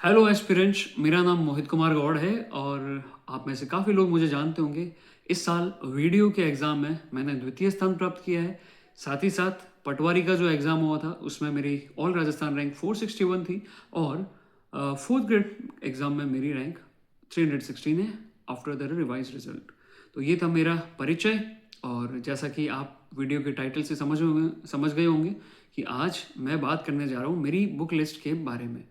Hello aspirants, मेरा नाम मोहित कुमार गौड़ है और आप में से काफ़ी लोग मुझे जानते होंगे। इस साल वीडियो के एग्ज़ाम में मैंने द्वितीय स्थान प्राप्त किया है। साथ ही साथ पटवारी का जो एग्ज़ाम हुआ था उसमें मेरी ऑल राजस्थान रैंक 461 थी और फोर्थ ग्रेड एग्ज़ाम में मेरी रैंक 316 है आफ्टर द रिवाइज रिजल्ट। तो ये था मेरा परिचय। और जैसा कि आप वीडियो के टाइटल से समझ गए होंगे कि आज मैं बात करने जा रहा हूँ मेरी बुक लिस्ट के बारे में।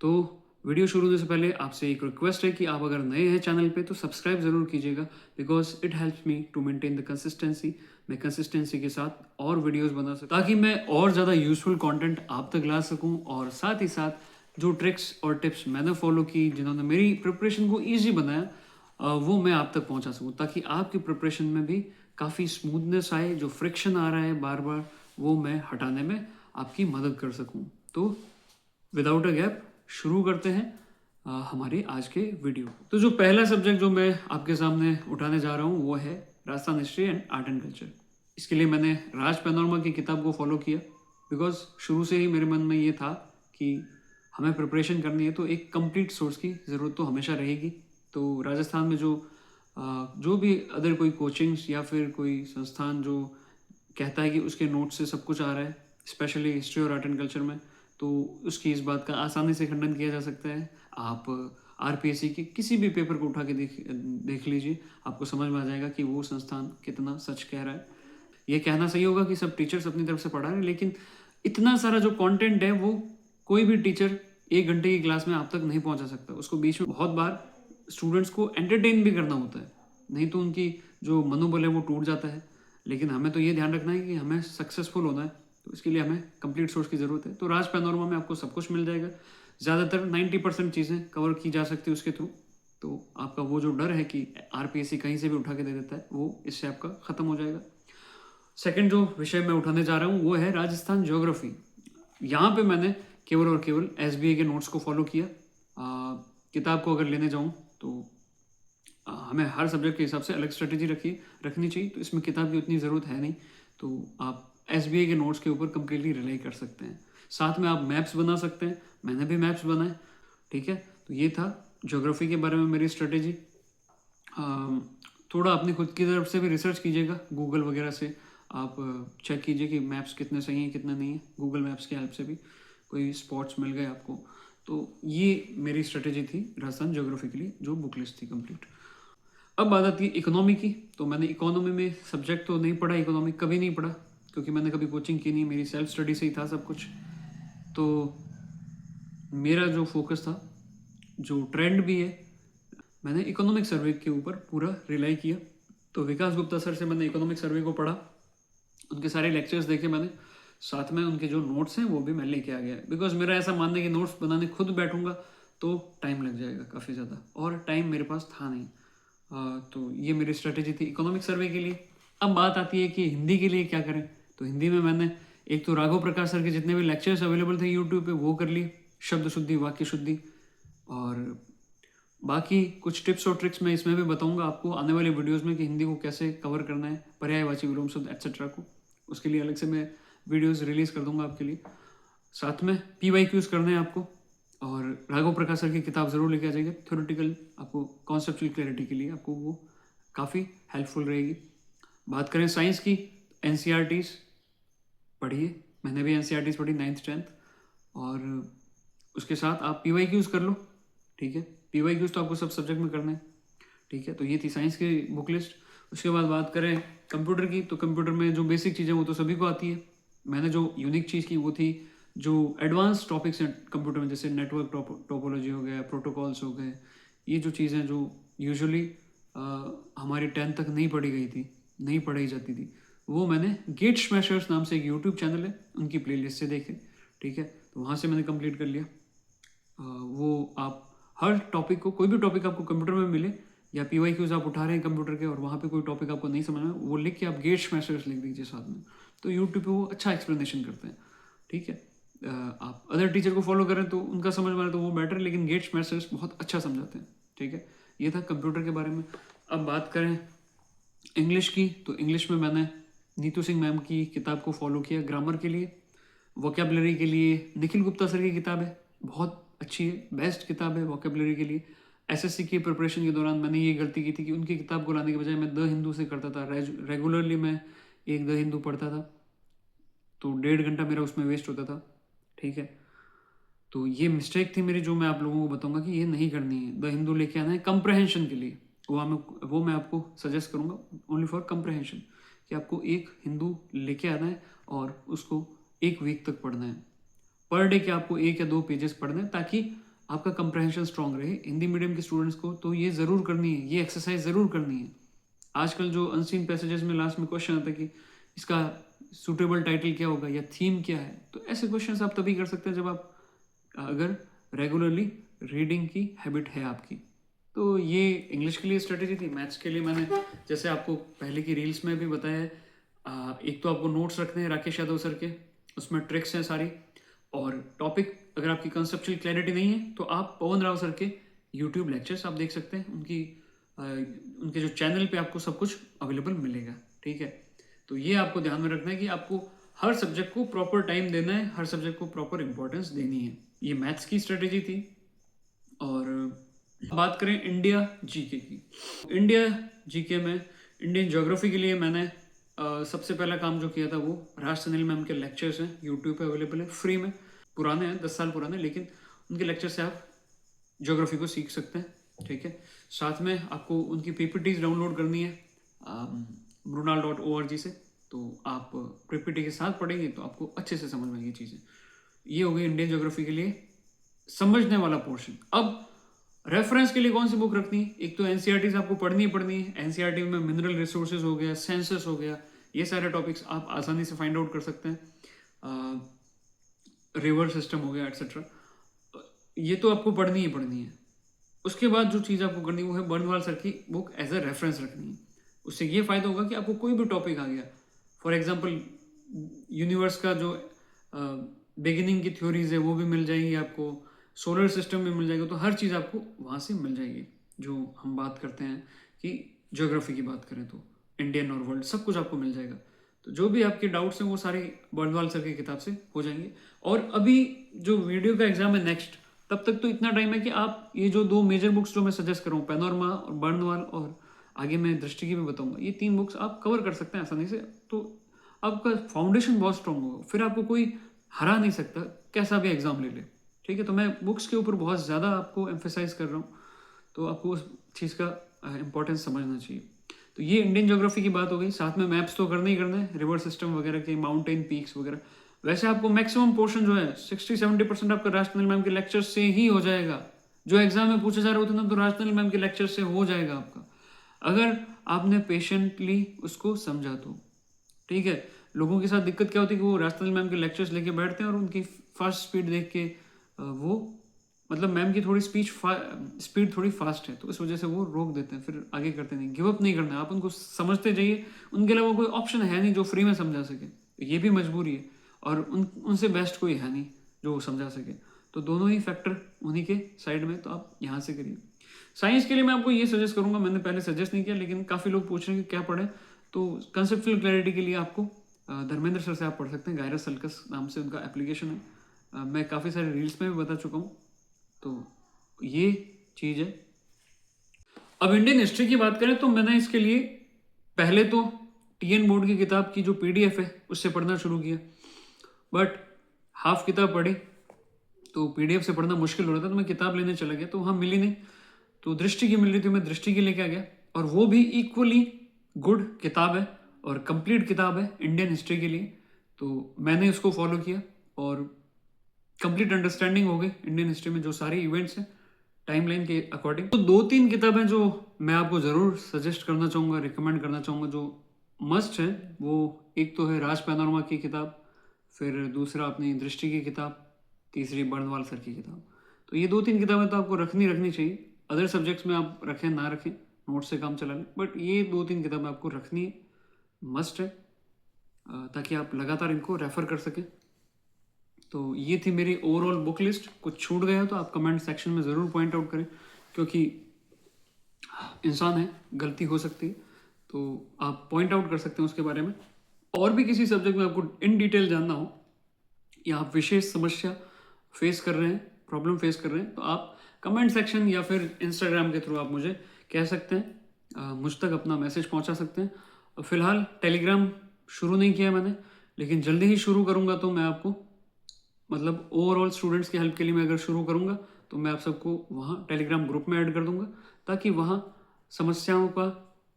तो वीडियो शुरू होने से पहले आपसे एक रिक्वेस्ट है कि आप अगर नए हैं चैनल पे तो सब्सक्राइब ज़रूर कीजिएगा, because it helps me to maintain the consistency. मैं कंसिस्टेंसी के साथ और वीडियोस बना सकूं ताकि मैं और ज़्यादा यूजफुल कंटेंट आप तक ला सकूं, और साथ ही साथ जो ट्रिक्स और टिप्स मैंने फॉलो की जिन्होंने मेरी प्रिपरेशन को ईजी बनाया, वो मैं आप तक पहुंचा सकूं, ताकि आपकी प्रिपरेशन में भी काफ़ी स्मूथनेस आए। जो फ्रिक्शन आ रहा है बार बार, वो मैं हटाने में आपकी मदद कर सकूं। तो विदाउट अ गैप शुरू करते हैं हमारे आज के वीडियो। तो जो पहला सब्जेक्ट जो मैं आपके सामने उठाने जा रहा हूँ वो है Rajasthan history and art and culture. इसके लिए मैंने राज पैनोरमा की किताब को फॉलो किया, बिकॉज शुरू से ही मेरे मन में ये था कि हमें प्रिपरेशन करनी है तो एक कंप्लीट सोर्स की ज़रूरत तो हमेशा रहेगी। तो राजस्थान में जो भी अदर कोई कोचिंग्स या फिर कोई संस्थान जो कहता है कि उसके नोट्स से सब कुछ आ रहा है, स्पेशली हिस्ट्री और आर्ट एंड कल्चर में, तो उसकी इस बात का आसानी से खंडन किया जा सकता है। आप आरपीएससी के किसी भी पेपर को उठा के देख लीजिए, आपको समझ में आ जाएगा कि वो संस्थान कितना सच कह रहा है। ये कहना सही होगा कि सब टीचर्स अपनी तरफ से पढ़ा रहे हैं, लेकिन इतना सारा जो कंटेंट है वो कोई भी टीचर 1 घंटे की क्लास में आप तक नहीं पहुंचा सकता। उसको बीच में बहुत बार स्टूडेंट्स को एंटरटेन भी करना होता है, नहीं तो उनकी जो मनोबल है वो टूट जाता है। लेकिन हमें तो ये ध्यान रखना है कि हमें सक्सेसफुल होना है, तो इसके लिए हमें कंप्लीट सोर्स की ज़रूरत है। तो राज पैनोरमा में आपको सब कुछ मिल जाएगा। ज़्यादातर 90% चीज़ें कवर की जा सकती है उसके थ्रू। तो आपका वो जो डर है कि आरपीएससी कहीं से भी उठा के दे देता है, वो इससे आपका ख़त्म हो जाएगा। सेकंड जो विषय मैं उठाने जा रहा हूँ वो है राजस्थान ज्योग्राफी। यहाँ पे मैंने केवल और केवल एसबीआई के नोट्स को फॉलो किया। किताब को अगर लेने जाऊँ तो हमें हर सब्जेक्ट के हिसाब से अलग स्ट्रेटेजी रखनी चाहिए, तो इसमें किताब की उतनी ज़रूरत है नहीं। तो आप एसबीआई के नोट्स के ऊपर कम्प्लीटली रिलाई कर सकते हैं। साथ में आप मैप्स बना सकते हैं, मैंने भी मैप्स बनाए। ठीक है, तो ये था ज्योग्राफी के बारे में मेरी स्ट्रेटेजी। थोड़ा अपनी खुद की तरफ से भी रिसर्च कीजिएगा, गूगल वगैरह से आप चेक कीजिए कि मैप्स कितने सही हैं कितने नहीं हैं। गूगल मैप्स की हेल्प से भी कोई स्पॉट्स मिल गए आपको। तो ये मेरी स्ट्रेटेजी थी राजस्थान ज्योग्राफी के लिए, जो बुक लिस्ट थी कंप्लीट। अब बात आती है इकोनॉमी की। तो मैंने इकोनॉमी में सब्जेक्ट तो नहीं पढ़ा, इकोनॉमी कभी नहीं पढ़ा, क्योंकि मैंने कभी कोचिंग की नहीं, मेरी सेल्फ स्टडी से ही था सब कुछ। तो मेरा जो फोकस था, जो ट्रेंड भी है, मैंने इकोनॉमिक सर्वे के ऊपर पूरा रिलाई किया। तो विकास गुप्ता सर से मैंने इकोनॉमिक सर्वे को पढ़ा, उनके सारे लेक्चर्स देखे मैंने, साथ में उनके जो नोट्स हैं वो भी मैं लेके आ गया। बिकॉज मेरा ऐसा मानना है कि नोट्स बनाने खुद बैठूंगा तो टाइम लग जाएगा काफ़ी ज़्यादा, और टाइम मेरे पास था नहीं। तो ये मेरी स्ट्रेटेजी थी इकोनॉमिक सर्वे के लिए। अब बात आती है कि हिंदी के लिए क्या करें। तो हिंदी में मैंने एक तो राघव प्रकाश सर के जितने भी लेक्चर्स अवेलेबल थे यूट्यूब पे वो कर लिए, शब्द शुद्धि वाक्य शुद्धि, और बाकी कुछ टिप्स और ट्रिक्स मैं इसमें भी बताऊंगा आपको आने वाले वीडियोस में कि हिंदी को कैसे कवर करना है, पर्यायवाची विलोम शब्द एक्सेट्रा को। उसके लिए अलग से मैं वीडियोस रिलीज कर दूंगा आपके लिए। साथ में PYQs करने हैं आपको, और राघव प्रकाश सर की किताब ज़रूर लेके आ जाइए। थ्योरेटिकल आपको कॉन्सेप्चुअल क्लैरिटी के लिए आपको वो काफ़ी हेल्पफुल रहेगी। बात करें साइंस की, NCERTs पढ़िए, मैंने भी NCERTs पढ़ी 9th 10th, और उसके साथ आप PYQs कर लो। ठीक है, PYQs तो आपको सब सब्जेक्ट में करना है। ठीक है, तो ये थी साइंस की बुक लिस्ट। उसके बाद बात करें कंप्यूटर की, तो कंप्यूटर में जो बेसिक चीज़ें वो तो सभी को आती है। मैंने जो यूनिक चीज़ की वो थी जो एडवांस टॉपिक्स हैं कंप्यूटर में, जैसे नेटवर्क टोपोलॉजी हो गया, प्रोटोकॉल्स हो गए। ये जो चीज़ें जो यूजुअली हमारी 10th तक नहीं पढ़ी गई थी, नहीं पढ़ाई जाती थी, वो मैंने गेट स्मैशर्स नाम से एक यूट्यूब चैनल है उनकी प्लेलिस्ट से देखे। ठीक है, तो वहाँ से मैंने कंप्लीट कर लिया। वो आप हर टॉपिक को, कोई भी टॉपिक आपको कंप्यूटर में मिले या PYQs आप उठा रहे हैं कंप्यूटर के और वहाँ पे कोई टॉपिक आपको नहीं समझ में, वो लिख के आप गेट स्मैशर्स लिख दीजिए साथ में, तो यूट्यूब पे वो अच्छा एक्सप्लेनेशन करते हैं। ठीक है, आप अदर टीचर को फॉलो करें तो उनका समझ में आए तो वो बेटर, लेकिन गेट स्मैशर्स बहुत अच्छा समझाते हैं। ठीक है, ये था कंप्यूटर के बारे में। अब बात करें इंग्लिश की, तो इंग्लिश में मैंने नीतू सिंह मैम की किताब को फॉलो किया ग्रामर के लिए। वोकेबलरी के लिए निखिल गुप्ता सर की किताब है, बहुत अच्छी है, बेस्ट किताब है वोकेबलरी के लिए। एसएससी की प्रिपरेशन के दौरान मैंने ये गलती की थी कि उनकी किताब को लाने के बजाय मैं द हिंदू से करता था। रेगुलरली मैं एक द हिंदू पढ़ता था, तो 1.5 घंटा मेरा उसमें वेस्ट होता था। ठीक है, तो ये मिस्टेक थी मेरी, जो मैं आप लोगों को बताऊंगा कि ये नहीं करनी है। द हिंदू लेके आना है कंप्रहेंशन के लिए, वो मैं आपको सजेस्ट करूंगा ओनली फॉर कंप्रहेंशन, कि आपको एक हिंदू लेके आना है और उसको एक वीक तक पढ़ना है। पर डे के आपको 1 या 2 पेजेस पढ़ना है, ताकि आपका कंप्रहेंशन स्ट्रांग रहे। हिंदी मीडियम के स्टूडेंट्स को तो ये ज़रूर करनी है, ये एक्सरसाइज ज़रूर करनी है। आजकल जो अनसीन पैसेजेस में लास्ट में क्वेश्चन आता है कि इसका सूटेबल टाइटल क्या होगा या थीम क्या है, तो ऐसे क्वेश्चंस आप तभी कर सकते हैं जब आप अगर रेगुलरली रीडिंग की हैबिट है आपकी। तो ये इंग्लिश के लिए स्ट्रेटेजी थी। मैथ्स के लिए मैंने जैसे आपको पहले की रील्स में भी बताया है, एक तो आपको नोट्स रखने हैं राकेश यादव सर के, उसमें ट्रिक्स हैं सारी। और टॉपिक अगर आपकी कंसेप्चुअल क्लैरिटी नहीं है तो आप पवन राव सर के यूट्यूब लेक्चर्स आप देख सकते हैं, उनके जो चैनल पे आपको सब कुछ अवेलेबल मिलेगा। ठीक है, तो ये आपको ध्यान में रखना है कि आपको हर सब्जेक्ट को प्रॉपर टाइम देना है, हर सब्जेक्ट को प्रॉपर इंपॉर्टेंस देनी है। ये मैथ्स की स्ट्रेटेजी थी। और बात करें इंडिया जीके की, इंडिया जीके में इंडियन ज्योग्राफी के लिए मैंने सबसे पहला काम जो किया था वो राज सनील मैम के लेक्चर्स हैं, यूट्यूब पे अवेलेबल है फ्री में। पुराने हैं, 10 साल पुराने, लेकिन उनके लेक्चर से आप ज्योग्राफी को सीख सकते हैं। ठीक है, साथ में आपको उनकी पीपीटीज डाउनलोड करनी है brunal.org से, तो आप पीपीटी के साथ पढ़ेंगे तो आपको अच्छे से समझ में आएगी चीज़ें। ये हो गई इंडियन ज्योग्राफी के लिए समझने वाला पोर्शन। अब रेफरेंस के लिए कौन सी बुक रखनी है? एक तो एनसीईआरटी आपको पढ़नी है। एनसीईआरटी में मिनरल रिसोर्सेज हो गया, सेंसस हो गया, ये सारे टॉपिक्स आप आसानी से फाइंड आउट कर सकते हैं। रिवर सिस्टम हो गया एट्सेट्रा, ये तो आपको पढ़नी है। उसके बाद जो चीज़ आपको करनी है वो है बर्नवाल सर की बुक एज ए रेफरेंस रखनी है। उससे ये फायदा होगा कि आपको कोई भी टॉपिक आ गया, फॉर एग्जांपल यूनिवर्स का जो बिगिनिंग की थ्योरीज है वो भी मिल जाएंगी आपको, सोलर सिस्टम में मिल जाएगा, तो हर चीज़ आपको वहाँ से मिल जाएगी। जो हम बात करते हैं कि ज्योग्राफी की बात करें तो इंडियन और वर्ल्ड सब कुछ आपको मिल जाएगा। तो जो भी आपके डाउट्स हैं वो सारे बर्नवाल सर की किताब से हो जाएंगे। और अभी जो वीडियो का एग्जाम है नेक्स्ट, तब तक तो इतना टाइम है कि आप ये जो 2 मेजर बुक्स जो मैं सजेस्ट कर रहा हूँ, पैनोरमा और बर्नवाल, और आगे मैं दृष्टि की भी बताऊंगा, ये 3 बुक्स आप कवर कर सकते हैं आसानी से। तो आपका फाउंडेशन बहुत स्ट्रांग होगा, फिर आपको कोई हरा नहीं सकता कैसा भी एग्जाम ले ले। ठीक है, तो मैं बुक्स के ऊपर बहुत ज़्यादा आपको एम्फेसाइज कर रहा हूँ, तो आपको उस चीज़ का इंपॉर्टेंस समझना चाहिए। तो ये इंडियन ज्योग्राफी की बात हो गई। साथ में मैप्स तो करने ही करना है, रिवर सिस्टम वगैरह के, माउंटेन पीक्स वगैरह। वैसे आपको मैक्सिमम पोर्शन जो है 60-70% आपका राजनल मैम के लेक्चर से ही हो जाएगा। जो एग्जाम में पूछा जा रहा होता है ना, तो राजनल मैम के लेक्चर से हो जाएगा आपका, अगर आपने पेशेंटली उसको समझा तो। ठीक है, लोगों के साथ दिक्कत क्या होती है कि वो राजनल मैम के लेक्चर्स लेके बैठते हैं और उनकी फास्ट स्पीड देख के वो मतलब मैम की थोड़ी स्पीड थोड़ी फास्ट है, तो इस वजह से वो रोक देते हैं, फिर आगे करते नहीं। गिव अप नहीं करना है, आप उनको समझते जाइए, उनके अलावा कोई ऑप्शन है नहीं जो फ्री में समझा सके, तो ये भी मजबूरी है। और उनसे बेस्ट कोई है नहीं जो समझा सके, तो दोनों ही फैक्टर उन्हीं के साइड में, तो आप यहाँ से करिए। साइंस के लिए मैं आपको ये सजेस्ट करूंगा, मैंने पहले सजेस्ट नहीं किया लेकिन काफ़ी लोग पूछ रहे हैं कि क्या पढ़ें, तो कंसेप्चुअल क्लैरिटी के लिए आपको धर्मेंद्र सर से आप पढ़ सकते हैं। गायरस सल्कस नाम से उनका एप्लीकेशन है, मैं काफ़ी सारे रील्स में भी बता चुका हूँ, तो ये चीज़ है। अब इंडियन हिस्ट्री की बात करें तो मैंने इसके लिए पहले तो टीएन बोर्ड की किताब की जो पीडीएफ है उससे पढ़ना शुरू किया, बट हाफ किताब पढ़ी तो पीडीएफ से पढ़ना मुश्किल हो रहा था, तो मैं किताब लेने चला गया, तो वहाँ मिली नहीं, तो दृष्टि की मिल रही थी, मैं दृष्टि की लेके आ गया। और वो भी इक्वली गुड किताब है और कंप्लीट किताब है इंडियन हिस्ट्री के लिए, तो मैंने उसको फॉलो किया और कंप्लीट अंडरस्टैंडिंग हो गई इंडियन हिस्ट्री में जो सारे इवेंट्स हैं टाइमलाइन के अकॉर्डिंग। तो 2-3 किताबें जो मैं आपको ज़रूर सजेस्ट करना चाहूँगा, रिकमेंड करना चाहूँगा, जो मस्ट है, वो एक तो है राज पैनोरमा की किताब, फिर दूसरा अपनी दृष्टि की किताब, तीसरी बर्नवाल सर की किताब। तो ये 2-3 किताबें तो आपको रखनी चाहिए। अदर सब्जेक्ट्स में आप रखें ना रखें, नोट से काम चला लें, बट ये 2-3 किताबें आपको रखनी है, मस्ट है, ताकि आप लगातार इनको रेफर कर सकें। तो ये थी मेरी ओवरऑल बुक लिस्ट। कुछ छूट गया तो आप कमेंट सेक्शन में ज़रूर पॉइंट आउट करें, क्योंकि इंसान है, गलती हो सकती है, तो आप पॉइंट आउट कर सकते हैं उसके बारे में। और भी किसी सब्जेक्ट में आपको इन डिटेल जानना हो या आप विशेष समस्या फेस कर रहे हैं प्रॉब्लम फेस कर रहे हैं तो आप कमेंट सेक्शन या फिर इंस्टाग्राम के थ्रू आप मुझे कह सकते हैं, मुझ तक अपना मैसेज पहुंचा सकते हैं। फ़िलहाल टेलीग्राम शुरू नहीं किया मैंने, लेकिन जल्दी ही शुरू करूंगा तो मैं आपको मतलब ओवरऑल स्टूडेंट्स की हेल्प के लिए मैं अगर शुरू करूंगा तो मैं आप सबको वहाँ टेलीग्राम ग्रुप में ऐड कर दूंगा, ताकि वहाँ समस्याओं का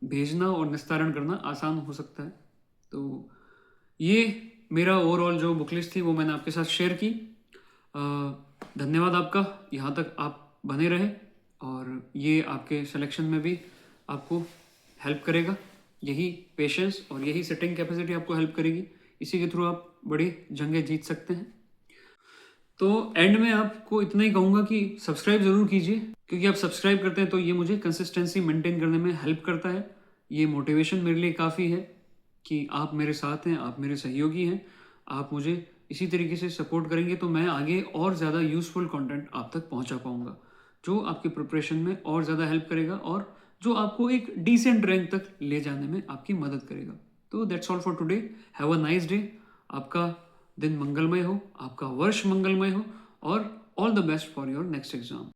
भेजना और निस्तारण करना आसान हो सकता है। तो ये मेरा ओवरऑल जो बुक लिस्ट थी वो मैंने आपके साथ शेयर की। धन्यवाद आपका, यहाँ तक आप बने रहे, और ये आपके सिलेक्शन में भी आपको हेल्प करेगा। यही पेशेंस और यही सिटिंग कैपेसिटी आपको हेल्प करेगी, इसी के थ्रू आप बड़ी जंगें जीत सकते हैं। तो एंड में आपको इतना ही कहूँगा कि सब्सक्राइब ज़रूर कीजिए, क्योंकि आप सब्सक्राइब करते हैं तो ये मुझे कंसिस्टेंसी मेंटेन करने में हेल्प करता है। ये मोटिवेशन मेरे लिए काफ़ी है कि आप मेरे साथ हैं, आप मेरे सहयोगी हैं। आप मुझे इसी तरीके से सपोर्ट करेंगे तो मैं आगे और ज़्यादा यूज़फुल कंटेंट आप तक पहुंचा पाऊंगा, जो आपके प्रिपरेशन में और ज़्यादा हेल्प करेगा और जो आपको एक डिसेंट रैंक तक ले जाने में आपकी मदद करेगा। तो that's all for today. Have a nice day. आपका दिन मंगलमय हो, आपका वर्ष मंगलमय हो, और all the best for your next exam.